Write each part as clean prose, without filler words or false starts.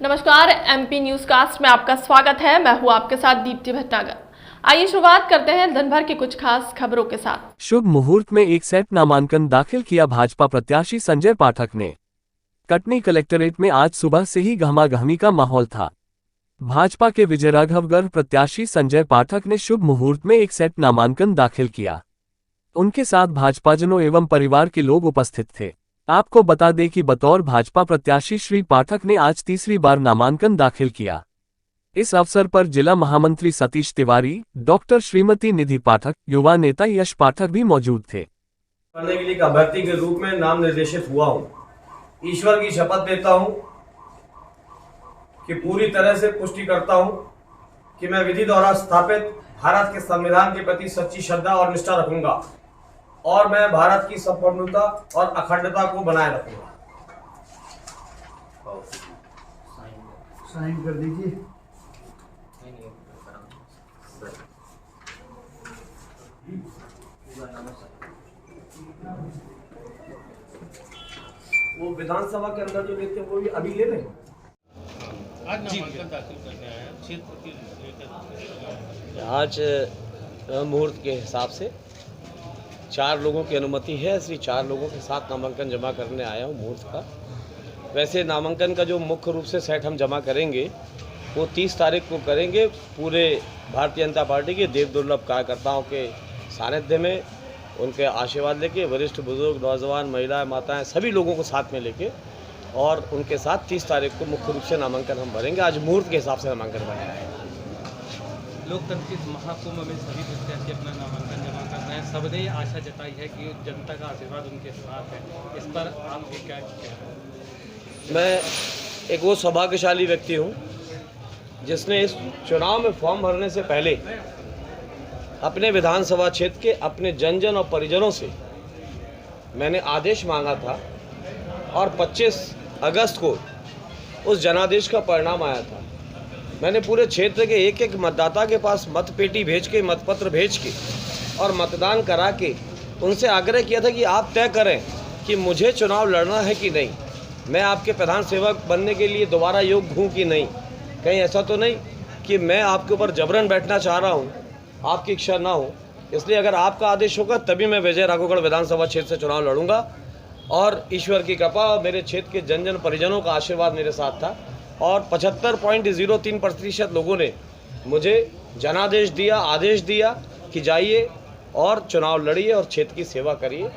नमस्कार, MP news cast में आपका स्वागत है। मैं हूं आपके साथ दीप्ति भटनागर। आइए शुरुआत करते हैं दिन भर की कुछ खास खबरों के साथ। शुभ मुहूर्त में एक सेट नामांकन दाखिल किया भाजपा प्रत्याशी संजय पाठक ने। कटनी कलेक्टरेट में आज सुबह से ही गहमागहमी का माहौल था। भाजपा के विजयराघवगढ़ प्रत्याशी संजय पाठक ने शुभ मुहूर्त में एक सेट नामांकन दाखिल किया। उनके साथ भाजपाजनों एवं परिवार के लोग उपस्थित थे। आपको बता दें कि बतौर भाजपा प्रत्याशी श्री पाठक ने आज तीसरी बार नामांकन दाखिल किया। इस अवसर पर जिला महामंत्री सतीश तिवारी, डॉक्टर श्रीमती निधि पाठक, युवा नेता यश पाठक भी मौजूद थे। करने के लिए एक अभ्यर्थी के रूप में नाम निर्देशित हुआ हूं। ईश्वर की शपथ लेता हूं कि पूरी तरह से पुष्टि करता हूं कि मैं विधि द्वारा स्थापित भारत के संविधान के प्रति सच्ची श्रद्धा और निष्ठा रखूंगा और मैं भारत की संपूर्णता और अखंडता को बनाए रखूंगा। साइन कर दीजिए। वो विधानसभा के अंदर जो लेते हैं वो भी अभी ले लें। आज नामांकन दाखिल करने आए हैं क्षेत्र की लेकर। आज मुहूर्त के हिसाब से 4 लोगों की अनुमति है, इसलिए 4 लोगों के साथ नामांकन जमा करने आया हूँ मुहूर्त का। वैसे नामांकन का जो मुख्य रूप से सेट हम जमा करेंगे वो 30 तारीख को करेंगे। पूरे भारतीय जनता पार्टी के देव दुर्लभ कार्यकर्ताओं के सानिध्य में उनके आशीर्वाद लेके, वरिष्ठ बुजुर्ग, नौजवान, महिलाएं, माताएं, सभी लोगों को साथ में लेके और उनके साथ 30 तारीख को मुख्य रूप से नामांकन हम भरेंगे। आज मुहूर्त के हिसाब से नामांकन भरना है। लोकतंत्र के महाकुंभ में सभी प्रत्याशी अपना नामांकन जमा कर रहे हैं। सबने ये आशा जताई है कि जनता का आशीर्वाद उनके साथ है। इस पर आपके क्या कहना है? मैं एक वो सौभाग्यशाली व्यक्ति हूँ जिसने इस चुनाव में फॉर्म भरने से पहले अपने विधानसभा क्षेत्र के अपने जन और परिजनों से मैंने आदेश मांगा था और 25 अगस्त को उस जनादेश का परिणाम आया था। मैंने पूरे क्षेत्र के एक मतदाता के पास मतपेटी भेज के, मतपत्र भेज के और मतदान करा के उनसे आग्रह किया था कि आप तय करें कि मुझे चुनाव लड़ना है कि नहीं, मैं आपके प्रधान सेवक बनने के लिए दोबारा योग्य हूँ कि नहीं। कहीं ऐसा तो नहीं कि मैं आपके ऊपर जबरन बैठना चाह रहा हूँ, आपकी इच्छा ना हो। इसलिए अगर आपका आदेश होगा तभी मैं विजयराघवगढ़ विधानसभा क्षेत्र से चुनाव लड़ूंगा और ईश्वर की कृपा और मेरे क्षेत्र के जन परिजनों का आशीर्वाद मेरे साथ था और 75.03% लोगों ने मुझे जनादेश दिया, आदेश दिया कि जाइए और चुनाव लड़िए और क्षेत्र की सेवा करिए।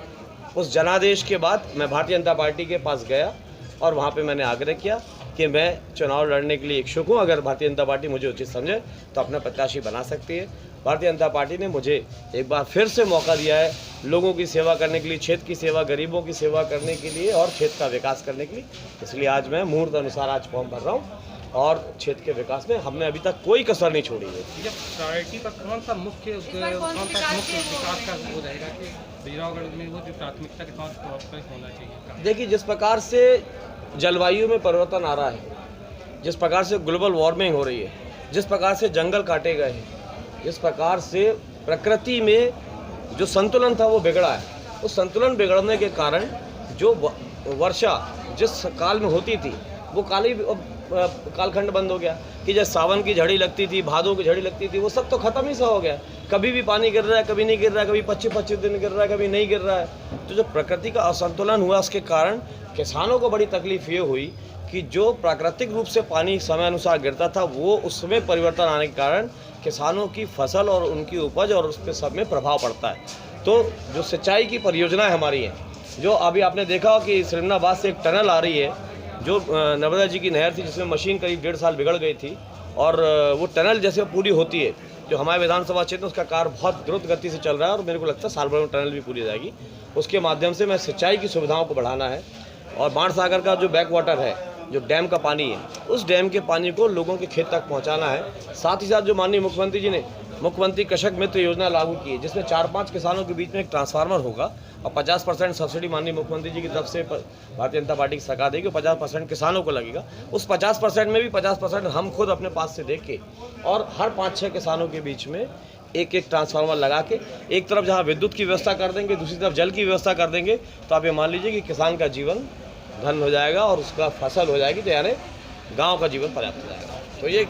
उस जनादेश के बाद मैं भारतीय जनता पार्टी के पास गया और वहाँ पे मैंने आग्रह किया कि मैं चुनाव लड़ने के लिए इच्छुक हूँ। अगर भारतीय जनता पार्टी मुझे उचित समझे तो अपना प्रत्याशी बना सकती है। भारतीय जनता पार्टी ने मुझे एक बार फिर से मौका दिया है लोगों की सेवा करने के लिए, क्षेत्र की सेवा, गरीबों की सेवा करने के लिए और क्षेत्र का विकास करने के लिए। इसलिए आज मैं मुहूर्त अनुसार आज फॉर्म भर रहा हूँ और क्षेत्र के विकास में हमने अभी तक कोई कसर नहीं छोड़ी है। प्रायोरिटी पर कौन सा मुख्य विकास का वो रहेगा कि विजयराघवगढ़ में वो जो प्राथमिकता के तौर पर होना चाहिए? देखिए, जिस प्रकार से जलवायु में परिवर्तन आ रहा है, जिस प्रकार से ग्लोबल वार्मिंग हो रही है, जिस प्रकार से जंगल काटे गए हैं, जिस प्रकार से प्रकृति में जो संतुलन था वो बिगड़ा है, उस संतुलन बिगड़ने के कारण जो वर्षा जिस काल में होती थी वो कालखंड बंद हो गया कि जैसे सावन की झड़ी लगती थी, भादों की झड़ी लगती थी, वो सब तो ख़त्म ही सा हो गया। कभी भी पानी गिर रहा है, कभी नहीं गिर रहा है, कभी 25-25 दिन गिर रहा है, कभी नहीं गिर रहा है। तो जो प्रकृति का असंतुलन हुआ उसके कारण किसानों को बड़ी तकलीफ ये हुई कि जो प्राकृतिक रूप से पानी समय अनुसार गिरता था वो उसमें परिवर्तन आने के कारण किसानों की फसल और उनकी उपज और उस पर सब में प्रभाव पड़ता है। तो जो सिंचाई की परियोजनाएं हमारी हैं, जो अभी आपने देखा कि सिरमनाबाद से एक टनल आ रही है, जो नर्मदा जी की नहर थी जिसमें मशीन करीब 1.5 साल बिगड़ गई थी और वो टनल जैसे पूरी होती है, जो हमारे विधानसभा क्षेत्र में उसका कार्य बहुत द्रुत गति से चल रहा है और मेरे को लगता है साल भर में टनल भी पूरी हो जाएगी। उसके माध्यम से मैं सिंचाई की सुविधाओं को बढ़ाना है और बाण सागर का जो बैक वाटर है, जो डैम का पानी है, उस डैम के पानी को लोगों के खेत तक पहुंचाना है। साथ ही साथ जो माननीय मुख्यमंत्री जी ने मुख्यमंत्री कृषक मित्र योजना लागू की है, जिसमें 4-5 किसानों के बीच में एक ट्रांसफार्मर होगा और 50% सब्सिडी माननीय मुख्यमंत्री जी की तरफ से भारतीय जनता पार्टी की सरकार देगी, 50% किसानों को लगेगा। उस 50% में भी 50% हम खुद अपने पास से देख के और हर 5-6 किसानों के बीच में एक ट्रांसफार्मर लगा के एक तरफ जहाँ विद्युत की व्यवस्था कर देंगे, दूसरी तरफ जल की व्यवस्था कर देंगे, तो आप ये मान लीजिए कि किसान का जीवन धन हो जाएगा और उसका फसल हो जाएगी। तो यानी गांव का जीवन पर्याप्त हो जाएगा। तो ये